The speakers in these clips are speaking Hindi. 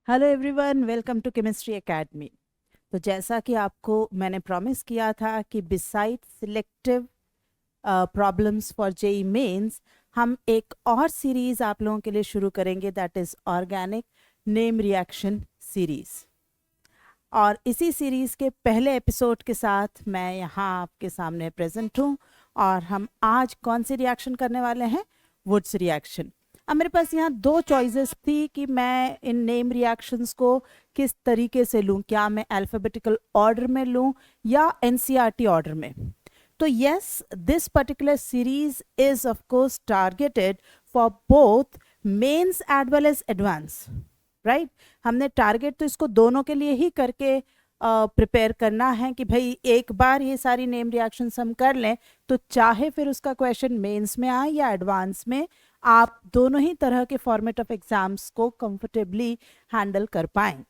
Hello everyone, welcome to chemistry academy. तो जैसा कि आपको मैंने प्रॉमिस किया था कि beside selective problems for JEE mains हम एक और सीरीज आप लोगों के लिए शुरू करेंगे, that is organic name reaction series. और इसी सीरीज के पहले एपिसोड के साथ मैं यहाँ आपके सामने प्रेजेंट हूँ। और हम आज कौन सी रिएक्शन करने वाले हैं? Wurtz reaction. अब मेरे पास यहाँ दो चॉइसेस थी कि मैं इन नेम रिएक्शंस को किस तरीके से लूँ, क्या मैं अल्फ़ाबेटिकल ऑर्डर में लूँ या एनसीईआरटी ऑर्डर में। तो yes, this particular series is of course targeted for both mains as well as advance, right. हमने टारगेट तो इसको दोनों के लिए ही करके प्रिपेयर करना है कि भाई एक बार ये सारी नेम रिएक्शंस हम कर लें तो चाहे फिर उसका क्वेश्चन मेंस में आए या एडवांस में, आप दोनों ही तरह के फॉर्मेट ऑफ एग्जाम्स को कंफर्टेबली हैंडल कर पाएं।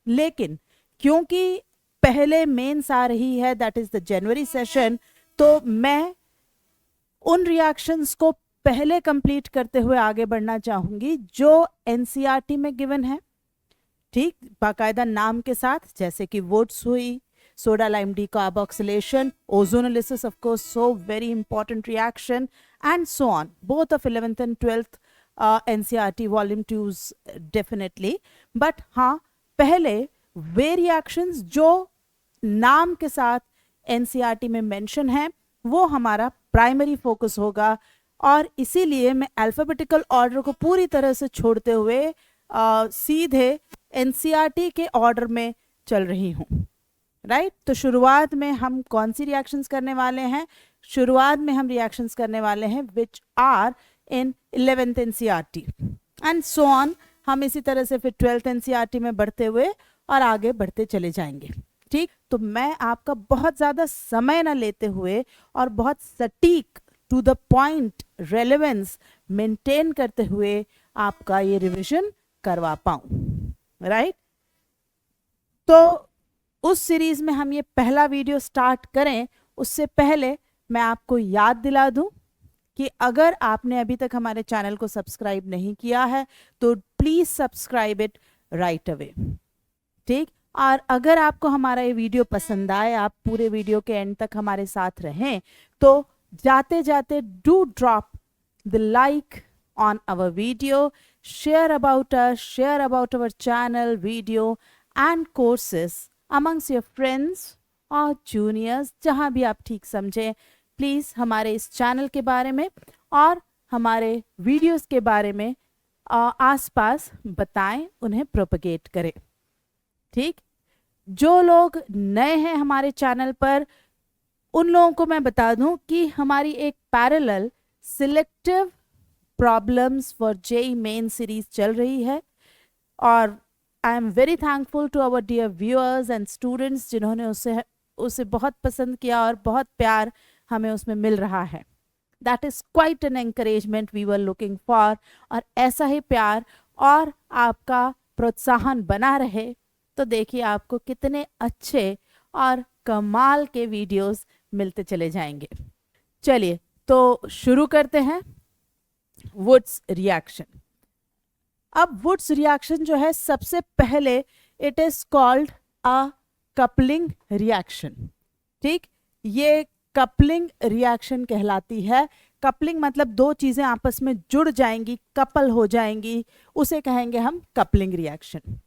लेकिन क्योंकि पहले मेंस आ रही है, that is the January session, तो मैं उन रिएक्शंस को पहले कंप्लीट करते हुए आगे बढ़ना चाहूंगी जो एनसीईआरटी में गिवन है, ठीक, बाकायदा नाम के साथ, जैसे कि वुड्स हुई, soda lime D carboxylation, ozonolysis of course, so very important reaction, and so on, both of 11th and 12th NCERT volume 2s definitely. But हाँ, पहले वे रिएक्शंस जो नाम के साथ एनसीईआरटी में मेंशन है वो हमारा प्राइमरी फोकस होगा। और इसीलिए मैं अल्फाबेटिकल ऑर्डर को पूरी तरह से छोड़ते हुए सीधे एनसीईआरटी के ऑर्डर में चल रही हूँ, राइट। तो शुरुआत में हम कौन सी रिएक्शंस करने वाले हैं? शुरुआत में हम रिएक्शंस करने वाले हैं which are in 11th NCERT and so on. हम इसी तरह से फिर 12th एनसीईआरटी में बढ़ते हुए और आगे बढ़ते चले जाएंगे, ठीक। तो मैं आपका बहुत ज़्यादा समय ना लेते हुए और बहुत सटीक to the point relevance maintain करते हुए आपका ये रिवीजन करवा पाऊँ, राइट। तो उस सीरीज में हम ये पहला वीडियो स्टार्ट करें उससे पहले मैं आपको याद दिला दूं कि अगर आपने अभी तक हमारे चैनल को सब्सक्राइब नहीं किया है तो please subscribe it right away, ठीक। और अगर आपको हमारा ये वीडियो पसंद आए, आप पूरे वीडियो के एंड तक हमारे साथ रहें, तो जाते जाते do drop the like on our video, share about us, share about our channel, video and courses amongst your friends और juniors, जहाँ भी आप ठीक समझें। प्लीज़ हमारे इस चैनल के बारे में और हमारे वीडियोस के बारे में आसपास बताएं, उन्हें प्रोपगेट करें, ठीक। जो लोग नए हैं हमारे चैनल पर, उन लोगों को मैं बता दूं कि हमारी एक parallel selective problems for JEE main series चल रही है। और I am very thankful to our dear viewers and students जिन्होंने उसे बहुत पसंद किया और बहुत प्यार हमें उसमें मिल रहा है। That is quite an encouragement we were looking for. और ऐसा ही प्यार और आपका प्रोत्साहन बना रहे तो देखिए आपको कितने अच्छे और कमाल के वीडियोस मिलते चले जाएंगे। चलिए तो शुरू करते हैं वुड्स रिएक्शन। अब वुड्स रिएक्शन जो है, सबसे पहले it is called a coupling reaction, ठीक। ये कपलिंग रिएक्शन कहलाती है। कपलिंग मतलब दो चीजें आपस में जुड़ जाएंगी, कपल हो जाएंगी, उसे कहेंगे हम कपलिंग रिएक्शन।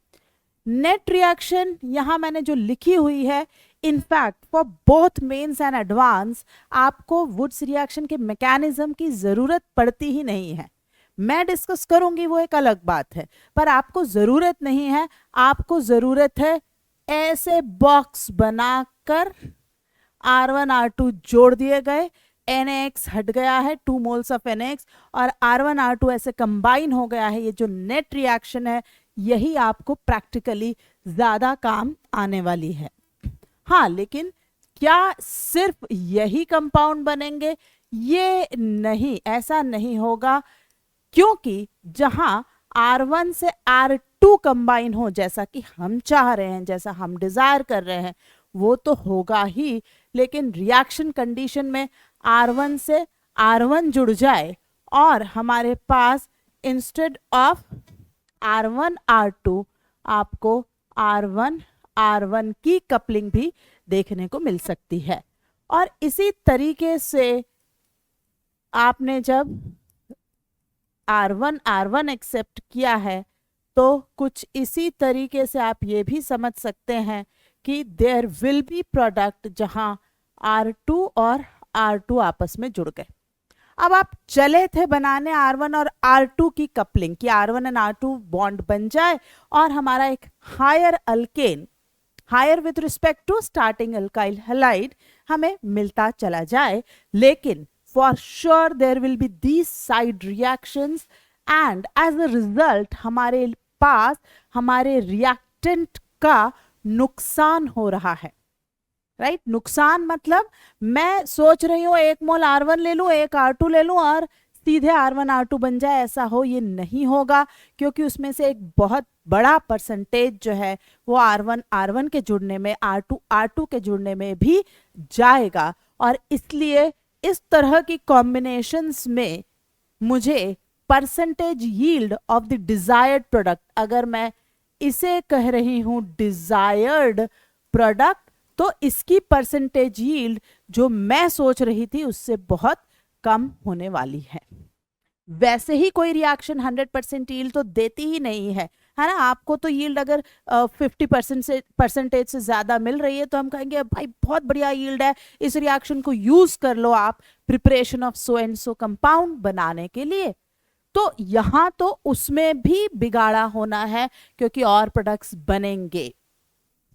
नेट रिएक्शन यहां मैंने जो लिखी हुई है, in fact for both mains and advance आपको वुड्स रिएक्शन के मैकेनिज्म की जरूरत पड़ती ही नहीं है। मैं डिस्कस करूंगी वो एक अलग बात है, पर आपको जरूरत नहीं है। आपको जरूरत है ऐसे बॉक्स बनाकर R1 R2 जोड़ दिए गए, NaX हट गया है, 2 मोल्स ऑफ NaX, और R1 R2 ऐसे कंबाइन हो गया है। ये जो नेट रिएक्शन है यही आपको प्रैक्टिकली ज्यादा काम आने वाली है। हाँ, लेकिन क्या सिर्फ यही कंपाउंड बनेंगे? ये नहीं, ऐसा नहीं होगा, क्योंकि जहां R1 से R2 कंबाइन हो, जैसा कि हम चाह रहे हैं, जैसा हम डिजायर कर रहे हैं, वो तो होगा ही, लेकिन रिएक्शन कंडीशन में R1 से R1 जुड़ जाए और हमारे पास इंस्टेड ऑफ R1 R2 आपको R1 की कपलिंग भी देखने को मिल सकती है। और इसी तरीके से आपने जब R1 एक्सेप्ट किया है तो कुछ इसी तरीके से आप ये भी समझ सकते हैं कि देयर विल बी प्रोडक्ट जहां R2 और R2 आपस में जुड़ गए। अब आप चले थे बनाने R1 और R2 की कपलिंग कि R1 एंड R2 बॉन्ड बन जाए और हमारा एक higher alkane, higher with respect to starting alkyl halide हमें मिलता चला जाए। लेकिन for sure there will be these side reactions and as a result हमारे पास हमारे रिएक्टेंट का नुकसान हो रहा है। राइट नुकसान मतलब मैं सोच रही हूं 1 मोल R1 ले लूं, 1 R2 ले लूं और सीधे R1 R2 बन जाए, ऐसा हो ये नहीं होगा, क्योंकि उसमें से एक बहुत बड़ा परसेंटेज जो है वो R1 R1 के जुड़ने में, R2 R2 के जुड़ने में भी जाएगा। और इसलिए इस तरह की कॉम्बिनेशंस में मुझे percentage yield of the desired product, अगर मैं इसे कह रही हूं डिजायर्ड प्रोडक्ट, तो इसकी परसेंटेज यील्ड जो मैं सोच रही थी उससे बहुत कम होने वाली है। वैसे ही कोई रिएक्शन 100% यील्ड तो देती ही नहीं है ना। आपको तो यील्ड अगर 50% से ज्यादा मिल रही है तो हम कहेंगे भाई बहुत बढ़िया यील्ड है, इस रिएक्शन को यूज कर लो आप preparation of so and so compound बनाने के लिए। तो यहां तो उसमें भी बिगाड़ा होना है क्योंकि और प्रोडक्ट्स बनेंगे।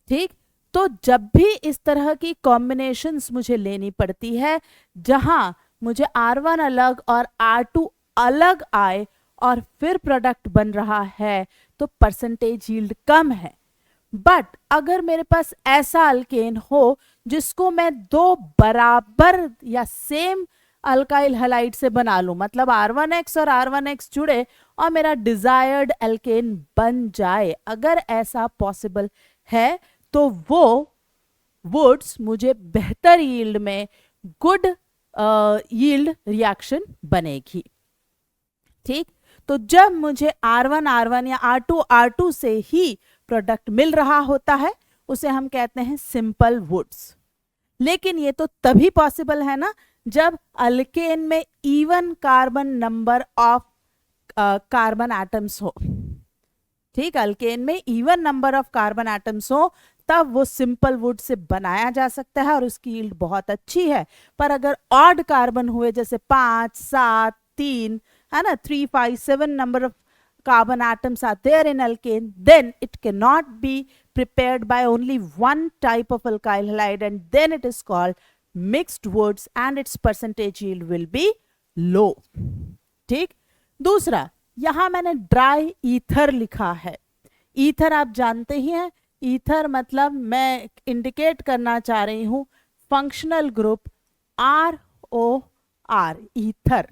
ठीक, तो जब भी इस तरह की कॉम्बिनेशंस मुझे लेनी पड़ती है जहां मुझे R1 अलग और R2 अलग आए और फिर प्रोडक्ट बन रहा है, तो परसेंटेज यील्ड कम है। बट अगर मेरे पास ऐसा अल्केन हो जिसको मैं 2 बराबर या सेम अल्काइल हैलाइड से बना लूं, मतलब R1X और R1X जुड़े और मेरा डिजायर्ड अल्केन बन जाए, अगर ऐसा पॉसिबल है तो वो वुड्स मुझे बेहतर यील्ड में गुड यील्ड रिएक्शन बनेगी। ठीक, तो जब मुझे R1 या R2 से ही प्रोडक्ट मिल रहा होता है उसे हम कहते हैं सिंपल वुड्स। लेकिन ये तो तभी पॉसिबल है ना जब अल्केन में even carbon number of carbon atoms हो। ठीक, अल्केन में even number of carbon atoms हो तब वो सिंपल वुड से बनाया जा सकता है और उसकी यील्ड बहुत अच्छी है। पर अगर ऑड कार्बन हुए जैसे 5, 7, 3 है ना, 3, 5, 7 number of carbon atoms are there in alkane, then it cannot be prepared by only one type of alkyl halide and then it is called mixed woods and its percentage yield will be low. ठीक, दूसरा यहां मैंने ड्राई ईथर लिखा है। ईथर आप जानते ही हैं, ईथर मतलब मैं इंडिकेट करना चाह रही हूं फंक्शनल ग्रुप ROR, ईथर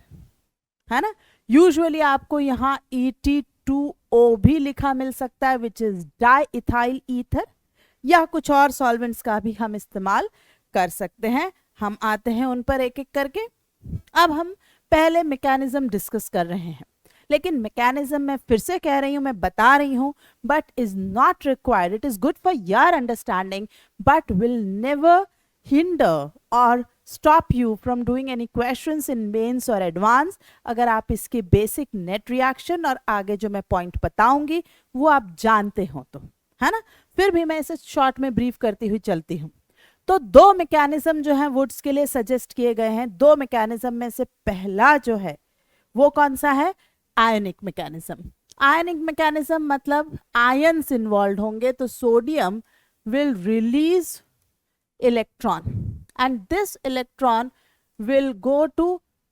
है ना। यूजुअली आपको यहाँ ET2O भी लिखा मिल सकता है विच इज डाइइथाइल ईथर, या कुछ और सॉल्वेंट्स का भी हम इस्तेमाल कर सकते हैं। हम आते हैं उन पर एक एक करके। अब हम पहले मैकेनिज्म डिस्कस कर रहे हैं, लेकिन मैकेनिज्म मैं फिर से कह रही हूं, मैं बता रही हूं, but is not required. It is good for your understanding but will never hinder और stop you from doing any questions in mains or advance अगर आप इसके बेसिक नेट रिएक्शन और आगे जो मैं पॉइंट बताऊंगी वो आप जानते हो तो, है ना। फिर भी मैं इसे शॉर्ट में ब्रीफ करती हुई चलती हूँ। तो 2 मैकेनिज्म जो है वुड्स के लिए सजेस्ट किए गए हैं। 2 मैकेनिज्म में से पहला जो है वो कौन सा है? आयनिक मैकेनिज्म। आयनिक मैकेनिज्म मतलब आयंस इन्वॉल्व होंगे, तो sodium will release electron and this electron will go to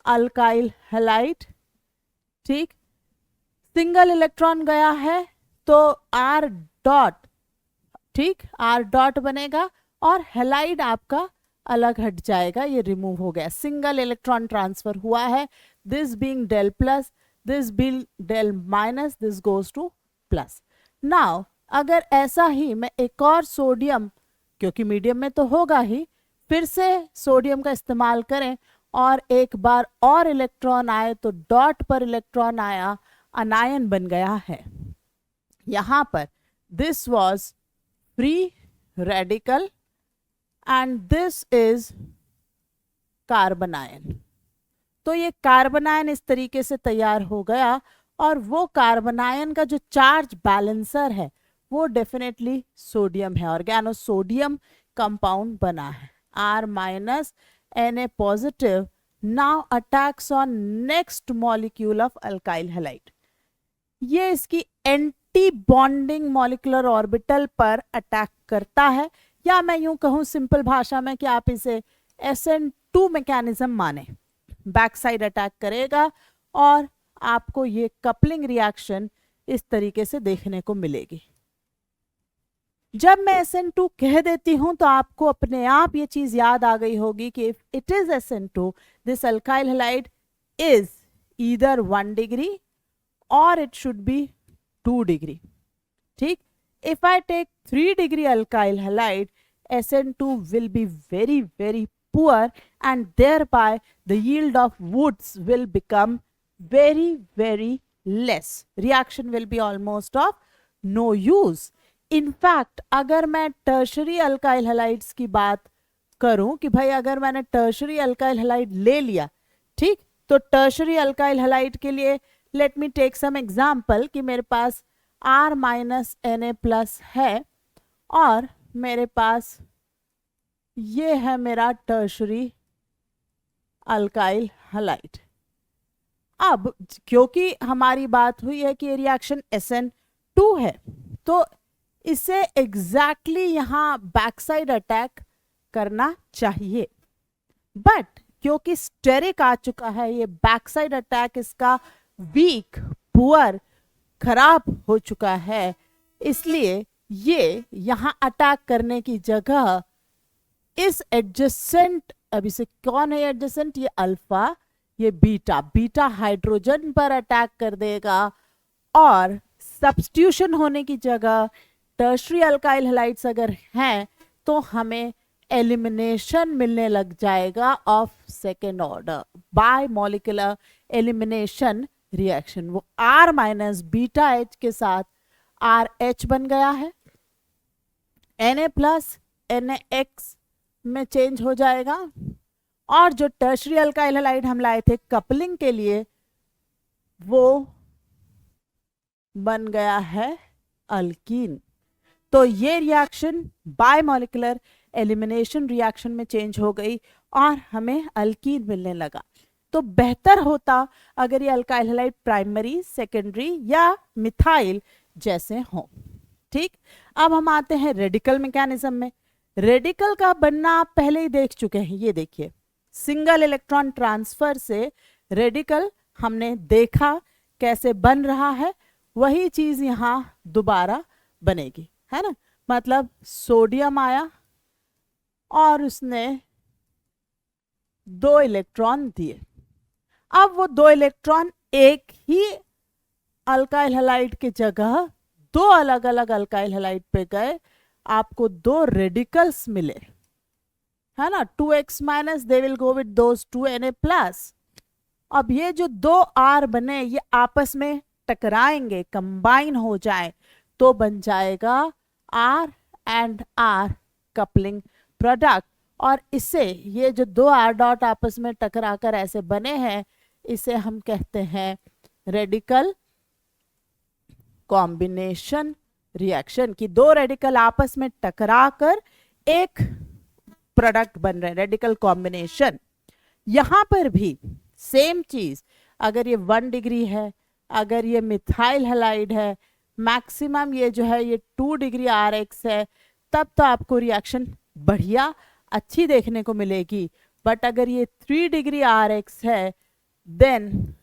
alkyl halide। ठीक, सिंगल इलेक्ट्रॉन गया है तो R डॉट, ठीक, R डॉट बनेगा और हैलाइड आपका अलग हट जाएगा, ये रिमूव हो गया। सिंगल इलेक्ट्रॉन ट्रांसफर हुआ है, this being del plus, this being del minus, this goes to plus. Now अगर ऐसा ही मैं एक और सोडियम, क्योंकि मीडियम में तो होगा ही, फिर से सोडियम का इस्तेमाल करें और एक बार और इलेक्ट्रॉन आए तो डॉट पर इलेक्ट्रॉन आया, अनायन बन गया है। यहां पर this was free radical and this is carbon ion. तो ये कार्बन आयन इस तरीके से तैयार हो गया और वो कार्बन आयन का जो चार्ज बैलेंसर है वो डेफिनेटली सोडियम है, ऑर्गेनो सोडियम कंपाउंड बना है। R minus Na positive now attacks on next molecule of alkyl halide. ये इसकी एंटी बॉन्डिंग मॉलिक्यूलर ऑर्बिटल पर अटैक करता है, या मैं यूं कहूं सिंपल भाषा में कि आप इसे SN2 मैकेनिज्म माने। बैक साइड अटैक करेगा और आपको ये कपलिंग रिएक्शन इस तरीके से देखने को मिलेगी। जब मैं SN2 कह देती हूं तो आपको अपने आप ये चीज याद आ गई होगी कि if it is SN2 this alkyl halide is either 1 degree और इट शुड बी 2 डिग्री। ठीक, if I take 3 degree alkyl halide SN2 will be very very poor and thereby the yield of woods will become very very less. Reaction will be almost of no use. In fact, अगर मैं टर्शरी अल्काइल हैलाइड्स की बात करूं कि भाई अगर मैंने टर्शरी अल्काइल हैलाइड ले लिया, ठीक, तो टर्शरी अल्काइल हैलाइड के लिए let me take some example कि मेरे पास R माइनस Na प्लस है और मेरे पास ये है मेरा टर्शरी अल्काइल हैलाइड। अब क्योंकि हमारी बात हुई है कि रिएक्शन SN2 है तो इसे एग्जैक्टली यहाँ बैक साइड अटैक करना चाहिए, बट क्योंकि स्टेरिक आ चुका है ये बैक साइड अटैक इसका वीक पुअर खराब हो चुका है, इसलिए ये यहाँ अटैक करने की जगह इस एडजेसेंट, अब इसे कौन है एडजेसेंट, ये अल्फा, ये बीटा, बीटा हाइड्रोजन पर अटैक कर देगा और सब्स्टिट्यूशन होने की जगह टर्शरी अल्काइल हैलाइड्स अगर हैं तो हमें एलिमिनेशन मिलने लग जाएगा of second order by molecular elimination reaction. वो R माइनस बीटा H के साथ RH बन गया है, Na प्लस NaX में चेंज हो जाएगा और जो टर्शरी अल्काइल हैलाइड हम लाए थे कपलिंग के लिए वो बन गया है अल्कीन। तो ये रिएक्शन बायमॉलिक्यूलर एलिमिनेशन रिएक्शन में चेंज हो गई और हमें अल्कीन मिलने लगा। तो बेहतर होता अगर ये अल्काइल हैलाइड प्राइमरी, सेकेंडरी या मिथाइल जैसे हों। ठीक, अब हम आते हैं रेडिकल मैकेनिज्म में। रेडिकल का बनना आप पहले ही देख चुके हैं, ये देखिए सिंगल इलेक्ट्रॉन ट्रांसफर से रेडिकल हमने देखा कैसे बन रहा है, वही चीज यहाँ दोबारा बनेगी, है ना। मतलब सोडियम आया और उसने 2 इलेक्ट्रॉन दिए, अब वो 2 इलेक्ट्रॉन एक ही अल्काइल हैलाइड की जगह 2 अलग अलग अल्काइल हैलाइड पे गए, आपको 2 रेडिकल्स मिले, है ना। 2x minus they will go with those 2 Na plus. अब ये जो 2 R बने ये आपस में टकराएंगे, कंबाइन हो जाए तो बन जाएगा R and R coupling product. और इसे ये जो 2 R डॉट आपस में टकराकर ऐसे बने हैं इसे हम कहते हैं रेडिकल कॉम्बिनेशन रिएक्शन, कि 2 रेडिकल आपस में टकराकर एक प्रोडक्ट बन रहे हैं, रेडिकल कॉम्बिनेशन। यहां पर भी सेम चीज, अगर ये 1 डिग्री है, अगर ये मिथाइल हैलाइड है, मैक्सिमम ये जो है ये 2 डिग्री RH है, तब तो आपको रिएक्शन बढ़िया अच्छी देखने को मिलेगी। बट अगर ये 3 डिग्री RH है then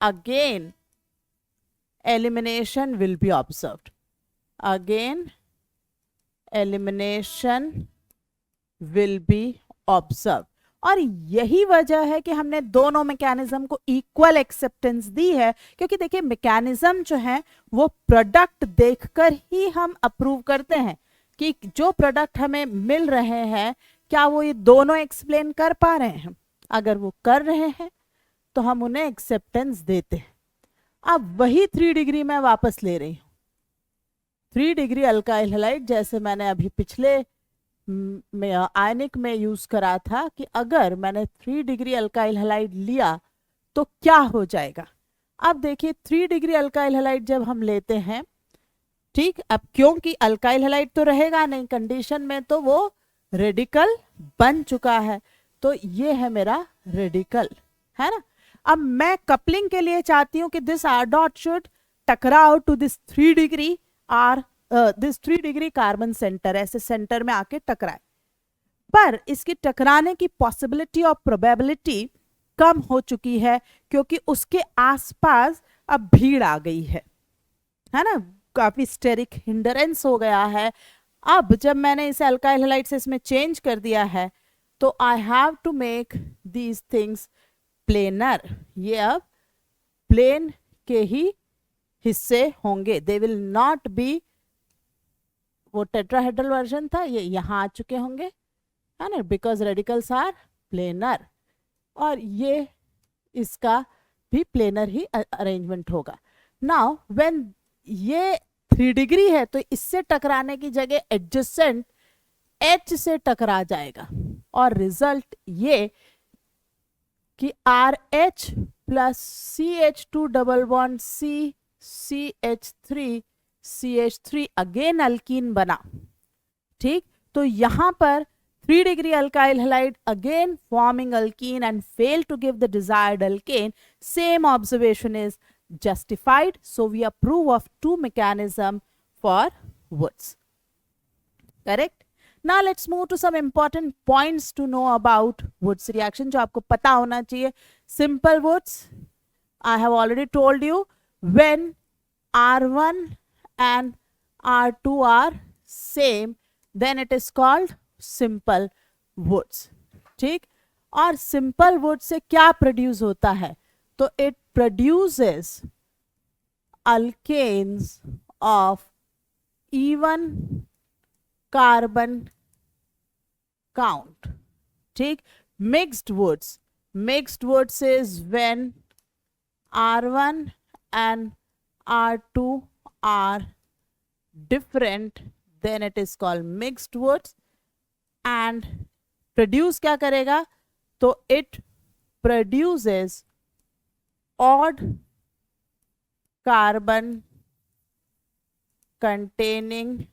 again elimination will be observed, again elimination will be observe. और यही वजह है कि हमने दोनों मैकेनिज्म को इक्वल एक्सेप्टेंस दी है, क्योंकि देखिए मैकेनिज्म जो है वो प्रोडक्ट देखकर ही हम अप्रूव करते हैं कि जो प्रोडक्ट हमें मिल रहे हैं क्या वो ये दोनों एक्सप्लेन कर पा रहे हैं। अगर वो कर रहे हैं तो हम उन्हें एक्सेप्टेंस देते हैं। अब वही 3 डिग्री मैं वापस ले रही हूं। 3 डिग्री अल्काइल हैलाइड, जैसे मैंने अभी पिछले में आयनिक में यूज करा था कि अगर मैंने 3 डिग्री अल्काइल हैलाइड लिया तो क्या हो जाएगा। अब देखिए 3 डिग्री अल्काइल हैलाइड जब हम लेते हैं, ठीक, अब क्योंकि अल्काइल हैलाइड तो रहेगा नहीं कंडीशन में, तो वो रेडिकल बन चुका है, तो ये है मेरा रेडिकल, है ना। अब मैं कपलिंग के लिए चाहती हूं कि दिस R डॉट शुड टकराओ to this 3 degree R, this 3 degree carbon centre, ऐसे सेंटर में आके टकराए, पर इसकी टकराने की पॉसिबिलिटी और प्रोबेबिलिटी कम हो चुकी है क्योंकि उसके आसपास अब भीड़ आ गई है ना, काफी स्टेरिक हिंडरेंस हो गया है। अब जब मैंने इसे अल्काइल हैलाइड से इसमें चेंज कर दिया है तो I have to make these things planar, ये अब प्लेन के ही हिस्से होंगे, दे विल नॉट बी, वो टेट्राहेड्रल वर्जन था, ये यहाँ आ चुके होंगे, है ना, बिकॉज रेडिकल्स आर प्लेनर, और ये इसका भी प्लेनर ही अरेंजमेंट होगा। नाउ व्हेन ये 3 डिग्री है तो इससे टकराने की जगह एडजेसेंट H से टकरा जाएगा, और रिजल्ट ये कि RH plus CH2 double bond CH3 again alkene बना, ठीक। तो यहां पर 3 degree alkyl halide again forming alkene and fail to give the desired alkane, same observation is justified, so we approve of 2 mechanism for Woods, correct. Now let's move to some important points to know about Woods reaction जो आपको पता होना चाहिए। Simple Woods, I have already told you, when R1 and R2 are same then it is called simple Woods, ठीक। और simple Woods से क्या प्रोड्यूस होता है, तो it produces alkanes of even carbon count, ठीक। mixed woods is when R1 and R2 are different, then it is called mixed woods, and produce क्या करेगा, तो it produces odd carbon containing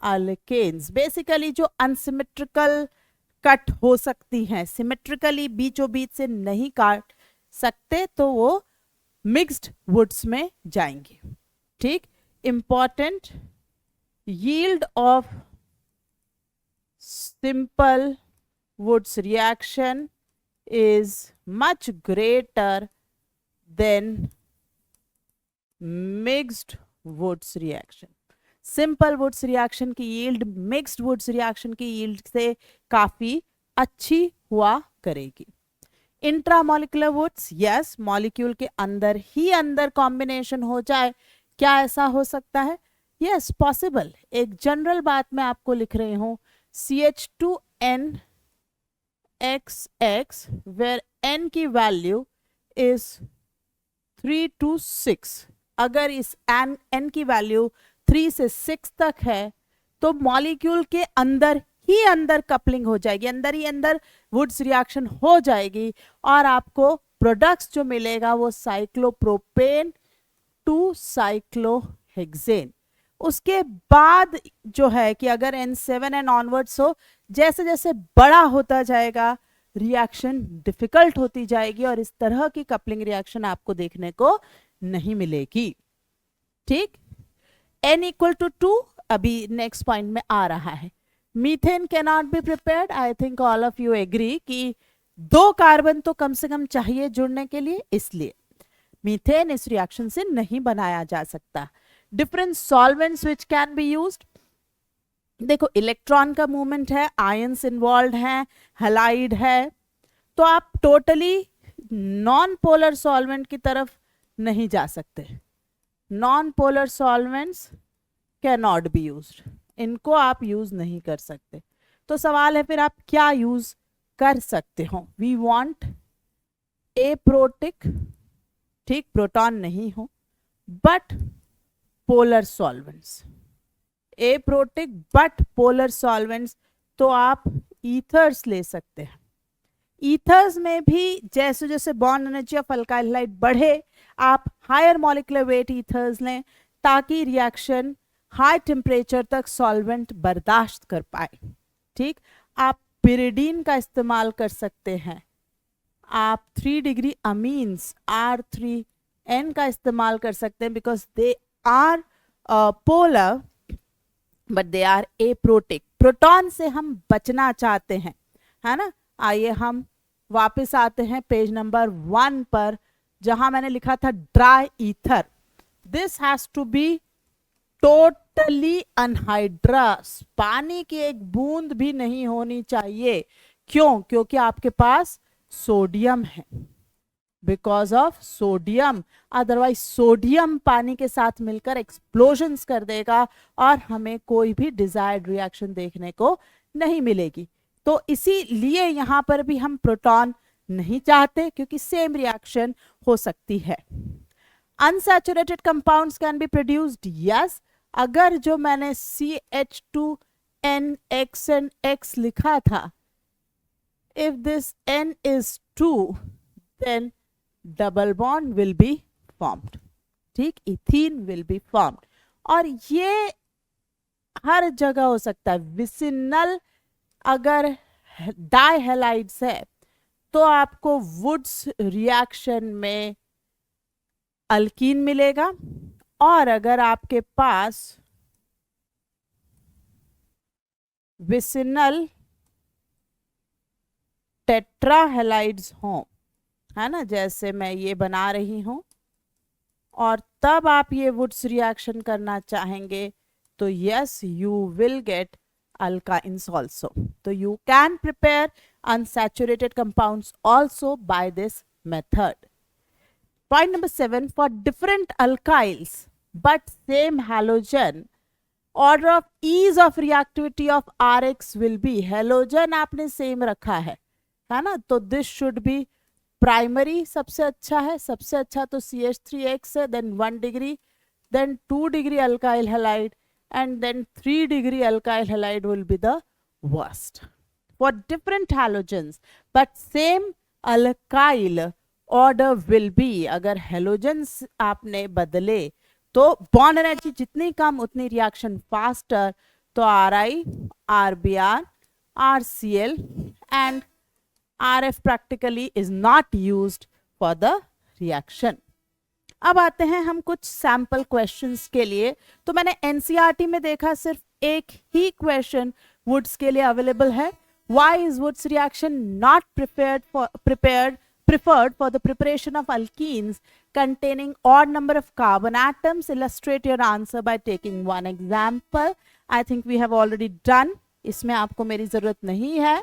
alkanes, basically जो अनसिमेट्रिकल कट हो सकती हैं, सिमेट्रिकली बीचों बीच से नहीं काट सकते, तो वो मिक्स्ड वुड्स में जाएंगे, ठीक। Important, yield of simple Wurtz reaction is much greater than mixed woods reaction. Simple woods reaction की yield mixed woods reaction की yield से काफी अच्छी हुआ करेगी। इंट्रामोलिकुलर वुड्स, यस, मॉलिक्यूल के अंदर ही अंदर कॉम्बिनेशन हो जाए, क्या ऐसा हो सकता है, यस पॉसिबल। एक जनरल बात मैं आपको लिख रही हूँ, CH2N XX where N की वैल्यू इज 3 to 6, अगर इस N की वैल्यू 3 से 6 तक है तो मॉलिक्यूल के अंदर ही अंदर कपलिंग हो जाएगी, अंदर ही अंदर वुड्स रिएक्शन हो जाएगी, और आपको प्रोडक्ट्स जो मिलेगा वो साइक्लोप्रोपेन टू साइक्लोहेक्सेन। उसके बाद जो है कि अगर N7 एंड ऑनवर्ड्स हो, जैसे जैसे बड़ा होता जाएगा रिएक्शन डिफिकल्ट होती जाएगी, और इस तरह की कपलिंग रिएक्शन आपको देखने को नहीं मिलेगी, ठीक। N equal to 2 अभी नेक्स्ट पॉइंट में आ रहा है। Methane can not be prepared, I think all of you agree कि 2 कार्बन तो कम से कम चाहिए जुड़ने के लिए, इसलिए मीथेन इस रिएक्शन से नहीं बनाया जा सकता। Different solvents which can be used, देखो इलेक्ट्रॉन का मूवमेंट है, आयंस इन्वॉल्व हैं, हैलाइड है, तो आप टोटली नॉन पोलर सॉल्वेंट की तरफ नहीं जा सकते। Non polar solvents can not be used, इनको आप यूज नहीं कर सकते। तो सवाल है फिर आप क्या यूज कर सकते हो। वी वांट ए प्रोटिक, ठीक, प्रोटॉन नहीं हो, but polar solvents, aprotic but polar solvents, तो आप ईथर्स ले सकते हैं। ईथर्स में भी जैसे जैसे bond energy of alkyl halide बढ़े, आप हायर मॉलिक्यूलर वेट ईथर्स लें ताकि रिएक्शन हाई टेम्परेचर तक सॉल्वेंट बर्दाश्त कर पाए। ठीक, आप पिरिडीन का इस्तेमाल कर सकते हैं, आप 3 डिग्री अमीन्स R3N का इस्तेमाल कर सकते हैं, because they are polar but they are aprotic. Proton से हम बचना चाहते हैं, है ना। आइए हम वापस आते हैं पेज नंबर 1 पर, जहां मैंने लिखा था dry ether. This has to be totally anhydrous, पानी की एक बूंद भी नहीं होनी चाहिए। क्यों? क्योंकि आपके पास सोडियम है, because of sodium. Otherwise sodium पानी के साथ मिलकर एक्सप्लोजन्स कर देगा और हमें कोई भी डिजायर्ड रिएक्शन देखने को नहीं मिलेगी। तो इसीलिए यहां पर भी हम प्रोटॉन नहीं चाहते, क्योंकि सेम रिएक्शन हो सकती है। Unsaturated compounds can be produced, yes. अगर जो मैंने CH2NX लिखा था, if this N is 2 then double bond will be formed, ठीक, इथीन will be formed। और ये हर जगह हो सकता है। विसिनल अगर डाइहैलाइड्स है तो आपको वुड्स रिएक्शन में अल्कीन मिलेगा, और अगर आपके पास विसिनल टेट्राहैलाइड्स हों, है ना, जैसे मैं ये बना रही हूं, और तब आप ये वुड्स रिएक्शन करना चाहेंगे, तो yes you will get alkynes also. So you can prepare unsaturated compounds also by this method. Point number 7, for different alkyls but same halogen, order of ease of reactivity of Rx will be, halogen आपने सेम रखा है ना, तो this should be primary सबसे अच्छा है, सबसे अच्छा तो CH3X है, then 1 degree, then 2 degree alkyl halide, and then 3 degree alkyl halide will be the worst. For different halogens but same alkyl, order will be, अगर halogens आपने बदले तो बॉन्ड एनर्जी जितनी कम उतनी रिएक्शन फास्टर, तो Ri, RBr, RCl and RF practically is not used for the reaction. अब आते हैं हम कुछ सैंपल क्वेश्चंस के लिए। तो मैंने एनसीईआरटी में देखा सिर्फ एक ही क्वेश्चन वुड्स के लिए अवेलेबल है। Why is Wurtz reaction not preferred for the preparation of alkenes containing odd number of carbon atoms? Illustrate your answer by taking one example. I think we have already done. इसमें आपको मेरी जरूरत नहीं है।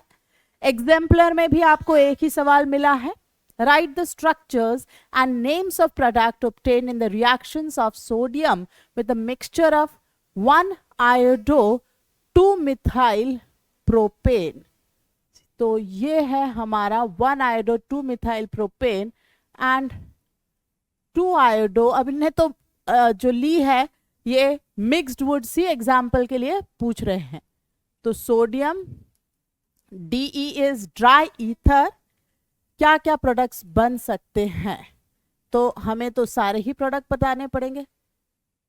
एग्जाम्पलर में भी आपको एक ही सवाल मिला है। Write the structures and names of product obtained in the reactions of sodium with a mixture of 1-iodo-2-methyl propane. तो ये है हमारा 1-iodo-2-methyl propane and 2-iodo। अब इन्हें तो जो ली है ये मिक्स्ड वुड सी एग्जाम्पल के लिए पूछ रहे हैं। तो sodium, DE is dry ether, क्या क्या प्रोडक्ट्स बन सकते हैं? तो हमें तो सारे ही प्रोडक्ट बताने पड़ेंगे।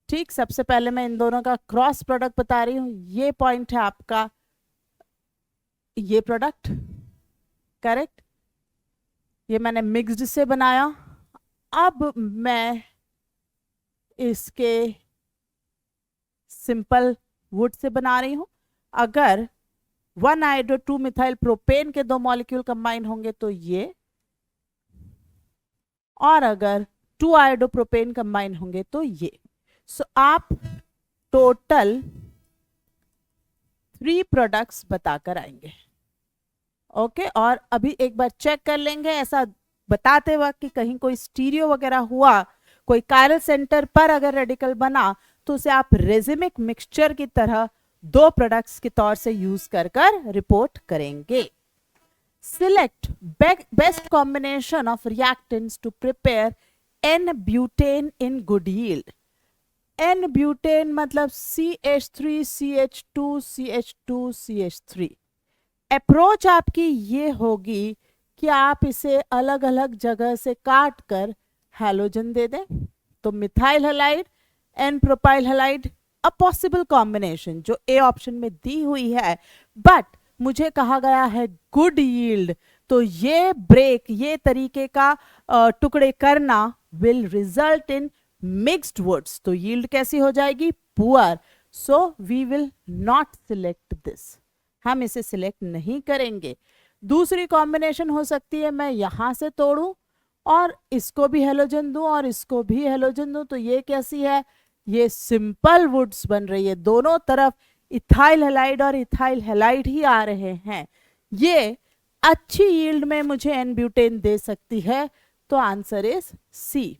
ठीक, सबसे पहले मैं इन दोनों का क्रॉस प्रोडक्ट बता रही हूं। ये पॉइंट है आपका, ये प्रोडक्ट करेक्ट, ये मैंने मिक्स्ड से बनाया। अब मैं इसके सिंपल वुड से बना रही हूं। अगर 1-iodo-2-methyl प्रोपेन के 2 मॉलिक्यूल कंबाइन होंगे तो ये, और अगर 2-iodo प्रोपेन कंबाइन होंगे तो ये। सो आप टोटल 3 प्रोडक्ट्स बताकर आएंगे। ओके, और अभी एक बार चेक कर लेंगे ऐसा बताते वक्त कि कहीं कोई स्टीरियो वगैरह हुआ, कोई कायरल सेंटर पर अगर रेडिकल बना, तो उसे आप रेजिमिक मिक्सचर की तरह 2 प्रोडक्ट्स के तौर से यूज कर रिपोर्ट करेंगे। Select best combination of reactants to prepare N-butane in good yield। N butane मतलब CH3 CH2 CH2 CH3। Approach आपकी ये होगी कि आप इसे अलग अलग जगह से काट कर हैलोजन दे दें। तो methyl halide and propyl halide a possible combination जो ए ऑप्शन में दी हुई है, बट मुझे कहा गया है गुड यील्ड। तो ये ब्रेक, ये तरीके का टुकड़े करना will result in mixed Wurtz. तो यील्ड कैसी हो जाएगी? Poor. So we will not select this, हम इसे सिलेक्ट नहीं करेंगे। दूसरी कॉम्बिनेशन हो सकती है मैं यहां से तोड़ूं और इसको भी हेलोजन दूं और इसको भी हेलोजन दूं। तो ये कैसी है? ये सिंपल वुड्स बन रही है, दोनों तरफ इथाइल हैलाइड और इथाइल हैलाइड ही आ रहे हैं। ये अच्छी यील्ड में मुझे एन ब्यूटेन दे सकती है। तो आंसर इज सी।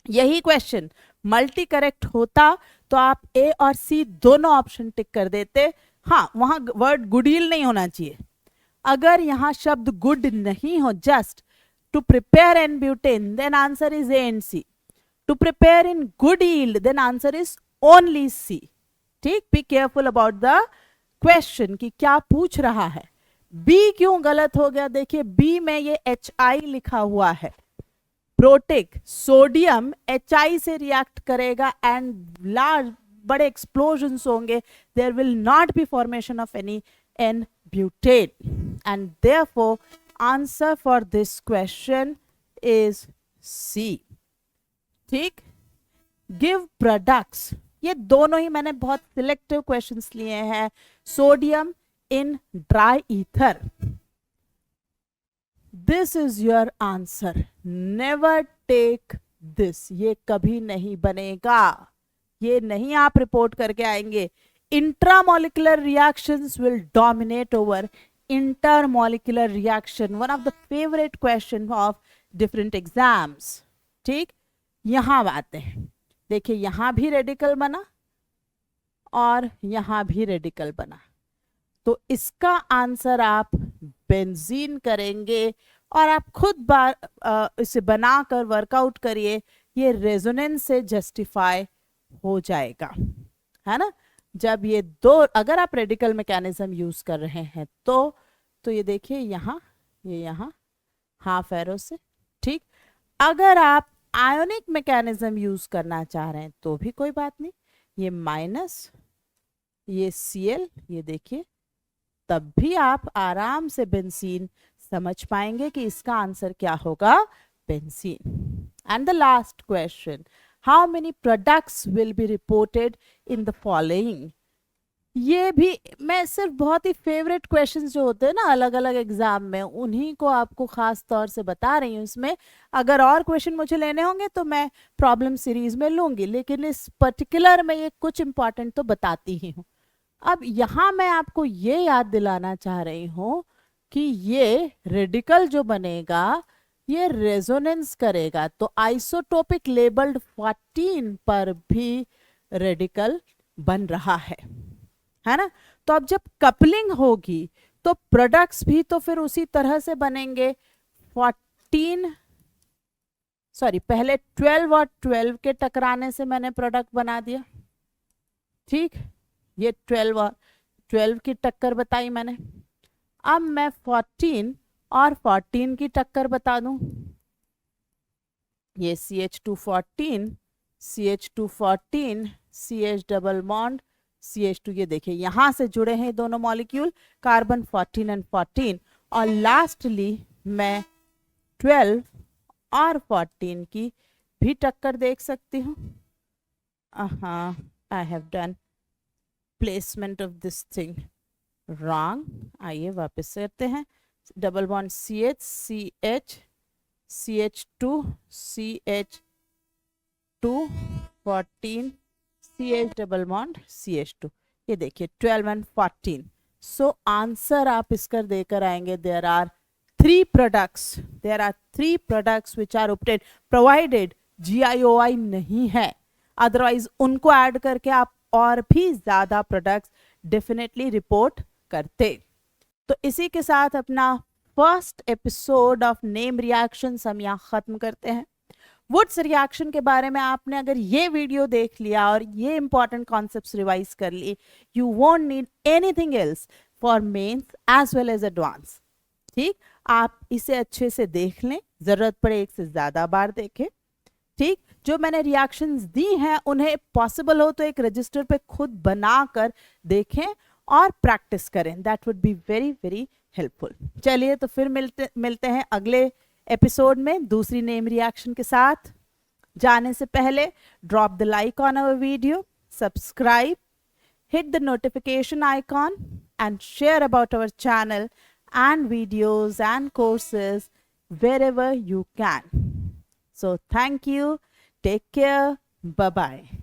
यही क्वेश्चन मल्टी करेक्ट होता तो आप ए और सी दोनों ऑप्शन टिक कर देते। हाँ, वहां वर्ड गुड यील्ड नहीं होना चाहिए। अगर यहां शब्द गुड नहीं हो, just to prepare N butane, then answer is A and C. To prepare in good yield, then answer is only C. ठीक, be careful about the question कि क्या पूछ रहा है। बी क्यों गलत हो गया? देखिए बी में ये HI लिखा हुआ है। प्रोटिक सोडियम HI से रिएक्ट करेगा एंड लार्ज बड़े एक्सप्लोजन्स होंगे, there will not be formation of any n butane and therefore answer for this question is C. ठीक, गिव प्रोडक्ट्स, ये दोनों ही मैंने बहुत सिलेक्टिव क्वेश्चंस लिए हैं। Sodium in dry ether, this is your answer. Never take this, ये कभी नहीं बनेगा, ये नहीं आप रिपोर्ट करके आएंगे। Intramolecular reactions will dominate over intermolecular reaction, one of the favourite question of different exams. ठीक, यहां आते हैं। देखिए यहां भी रेडिकल बना और यहां भी रेडिकल बना, तो इसका आंसर आप बेंजीन करेंगे और आप खुद इसे बनाकर वर्कआउट करिए, ये रेजोनेंस से जस्टिफाई हो जाएगा, है ना। जब ये दो, अगर आप रेडिकल मैकेनिज्म यूज कर रहे हैं तो ये देखिए यहाँ, ये यहाँ हाफ एरो से। ठीक, अगर आप आयोनिक मैकेनिज्म यूज करना चाह रहे हैं तो भी कोई बात नहीं, ये माइनस, ये Cl, ये देखिए, तब भी आप आराम से बेंजीन समझ पाएंगे कि इसका आंसर क्या होगा, benzene. And the last question, how many products will be reported in the following. ये भी मैं सिर्फ बहुत ही फेवरेट क्वेश्चंस जो होते हैं ना अलग अलग एग्जाम में, उन्हीं को आपको खास तौर से बता रही हूँ। इसमें अगर और क्वेश्चन मुझे लेने होंगे तो मैं प्रॉब्लम सीरीज में लूंगी, लेकिन इस पर्टिकुलर में ये कुछ इंपॉर्टेंट तो बताती ही हूँ। अब यहाँ मैं आपको ये याद दिलाना चाह रही हूँ कि ये रेडिकल जो बनेगा ये रेजोनेंस करेगा, तो आइसोटोपिक लेबल्ड 14 पर भी रेडिकल बन रहा है ना। तो अब जब कपलिंग होगी तो प्रोडक्ट्स भी तो फिर उसी तरह से बनेंगे। 14 सॉरी पहले 12 और 12 के टकराने से मैंने प्रोडक्ट बना दिया। ठीक, ये 12 और 12 की टक्कर बताई मैंने। अब मैं 14 और 14 की टक्कर बता दूं, ये CH214 CH214 CH double bond CH2, ये देखिए यहां से जुड़े हैं दोनों मॉलिक्यूल, कार्बन 14 एंड 14। और लास्टली मैं 12 और 14 की भी टक्कर देख सकती हूँ। हाँ, I have done placement of this thing wrong. आइए वापस से करते हैं। Double bond CH CH CH2 CH2 14 CH double bond CH2, ये देखिए 12 एंड 14। सो आंसर आप इसकर देकर आएंगे, there are 3 products which are obtained, provided GIOI नहीं है, अदरवाइज उनको ऐड करके आप और भी ज्यादा प्रोडक्ट्स डेफिनेटली रिपोर्ट करते। तो इसी के साथ अपना first episode of name reactions हम यहाँ खत्म करते हैं। वुड्स रिएक्शन के बारे में आपने अगर ये वीडियो देख लिया और ये इंपॉर्टेंट कॉन्सेप्ट्स रिवाइज कर लिए, you won't need anything else for mains as well as advance. ठीक, आप इसे अच्छे से देख लें, जरूरत पड़े एक से ज्यादा बार देखें। ठीक, जो मैंने रिएक्शंस दी हैं उन्हें पॉसिबल हो तो एक रजिस्टर पे खुद बनाकर देखें और प्रैक्टिस करें, that would be very very helpful. चलिए तो फिर मिलते हैं अगले एपिसोड में दूसरी नेम रिएक्शन के साथ। जाने से पहले drop the like on our video, subscribe, hit the notification icon and share about our channel and videos and courses wherever you can. So thank you, take care, bye bye.